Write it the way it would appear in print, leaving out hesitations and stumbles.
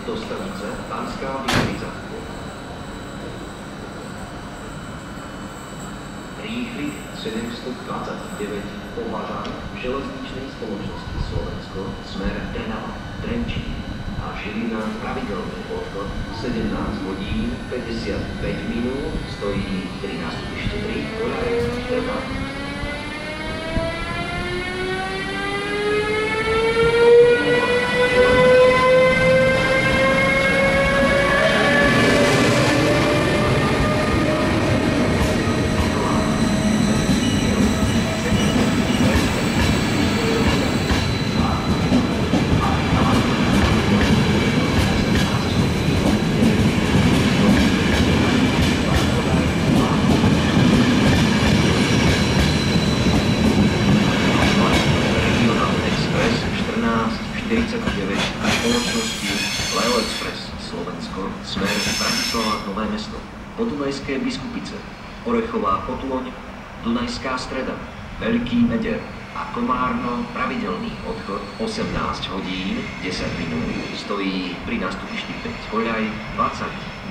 do stanice Banská Bystrica. Rýchly 729 považák železničnej spoločnosti Slovensko smer Trnava, Trenčín a Žilina pravidelný odchod 17 hodín 55 minút, stojí pri nástupište 3 Koľaj Trnava. Spoločnosti Leo Express Slovensko, smer Bratislava Nové Mesto, Podunajské Biskupice, Orechová Potôň, Dunajská Streda, Veľký Meder a Komárno pravidelný odchod 18 hodín 10 minút, stojí pri nástupišti 5 Koľaj 20.